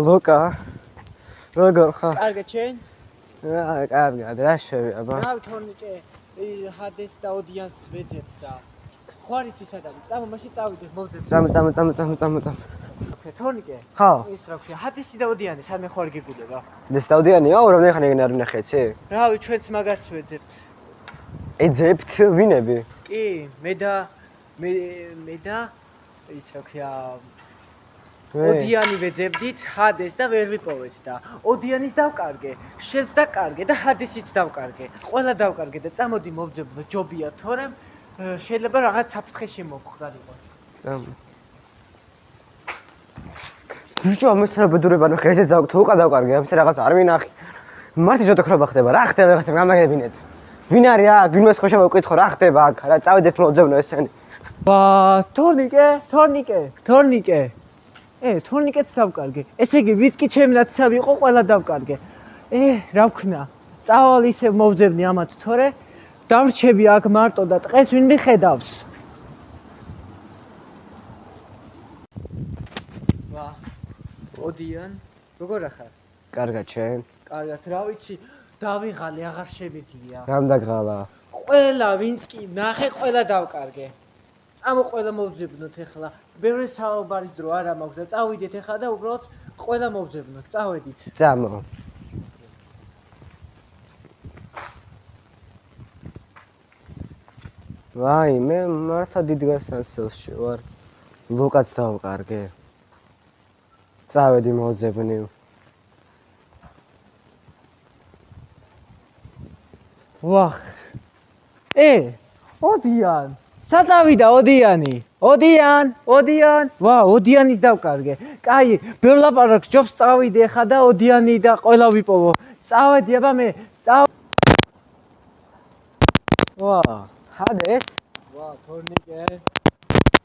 ლუკა. როგორ ხარ? კარგად შენ? კარგად, რა შევი აბა? რა თორნიკე, ჰადეს და ოდიანს ვეძებთ და. ხარ ისი სადამი? წამო მაშინ წავიდეთ, მოვძებთ. წამო. თორნიკე? ხო. ის რა ქვია, ჰადესი და ოდიანი სადმე ხარ გიგულება? ეს და ოდიანია, რამდენი ხანი არ ვნახე იცი? რავი, ჩვენც მაგას ვეძებთ. ეძებთ ვინები? კი, მე და ის რა ქვია ოდიანი ვეძებდით, ჰადეს და ვერ ვიპოვეთ და ოდიანის დავკარგე, შენს დაკარგე და ჰადესიც დავკარგე. ყველა დავკარგე და წამოდი მოვძებნო, ჯობია, თორემ შეიძლება რაღაც საფრთხე შემოგხდარიყო. წამო. ბიჭო, ამას რა ბედურება ნახე, ესე თუ უკა დავკარგე, ამის რაღაც არ ვინახი. მარტო ჯოტოქრობა ხდება, რა ხდება რაღაცა გამაგებინეთ. ვინ არის აქ? ვინმეს ხო შემოვკითხო, რა ხდება აქ? რა წავიდეთ მოვძებნო ესენი. თორნიკე. თორნიკეც დავკარგე. ესე იგი, ვიტკი ჩემი ნაცავი იყო, ყველა დავკარგე. რა ვქნა? წავალ ისე მოვძებნი ამათ, თორე დავრჩები აქ მარტო და ტყეს ვინ მიხედავს? ოდიან, როგორ ახარ? კარგად შენ? კარგად, რა ვიცი, დავიღალე, აღარ შემიძლია. რამ დაგღალა? ყველა ვინც კი ნახე, ყველა დავკარგე. წამო ყველა მოვძებნოთ ეხლა. ბევრი საუბარის დრო არა მაქვს და წავიდეთ ეხლა და უბრალოდ ყველა მოვძებნოთ. წავედით. წამო. ვაი, მე მართლა დიდგასასელში ვარ. ლუკაც დავკარგე. წავედი მოვძებნი. ვახ. ოდიან. საწავიდა ოდიანი. ოდიან. ვა, ოდიანის დავკარგე. კაი, ბევრ ლაპარაკს ჯობს წავიდე ხა და ოდიანი და ყველა ვიპოვო. წავედი აბა მე. ვა, ჰადეს? ვა, თორნიკე.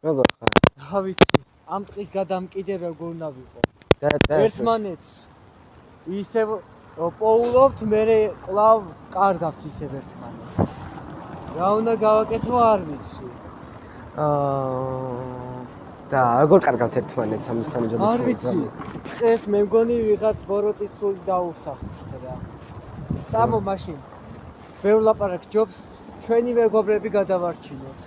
როგორ ხარ? რა ვიცი, ამ ტყის გადამკიდე როგორ უნდა ვიყო. ერთმანეთს ისევ პოულობთ, მე კლავ კარგავთ ისევ ერთმანეთს. რა უნდა გავაკეთო არ ვიცი. და როგორ კარგავთ ერთმანეთს ამისთან ჯობია? არ ვიცი. ეს მე მგონი ვიღაც ბოროტის სული დაუსახთ რა. წამო მაშინ. ბევრ ლაპარაკს ჯობს, ჩვენი მეგობრები გადავარჩინოთ.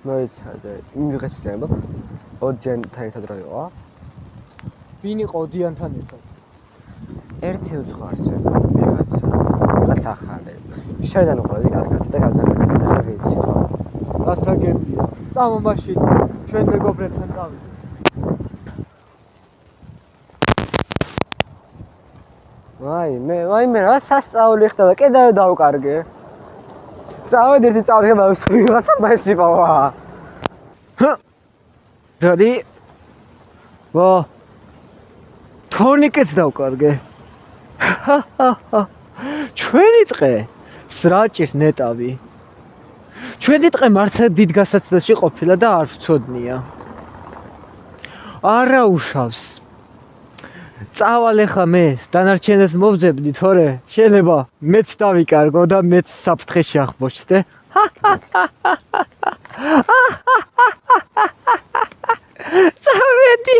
მოიცადე. იმ ვიღაც ისება? ოდიანთან ერთად რა იყო? ვინ იყო ოდიანთან ერთად? ერთი უცხოარსე, ვიღაც ახალი. შედან უყურდი კარგად და გაზარდა. ახლა ვიცი ხო? გასაგებია. წამო მაშინ, ჩვენ მეგობრებთან წავიდეთ. ვაი მე რა სასწაული ხდება, კიდევ დავკარგე. წავედი ერთი წავდგება ვიღაცა მაინც იპოვა. როდი? ვა. თორნიკეც დავკარგე. ჩვენი ტყე სრაჭის ნეტავი. ჩვენი ტყე მართლა დიდ გასაცდელში ყოფილა და არ ვწოდნია. არა უშავს. წავალ ხა მე დანარჩენებს მოვძებდი, თორე შეიძლება მეც დავიკარგო და მეც საფრთხეში აღმოჩნდე. წავედი.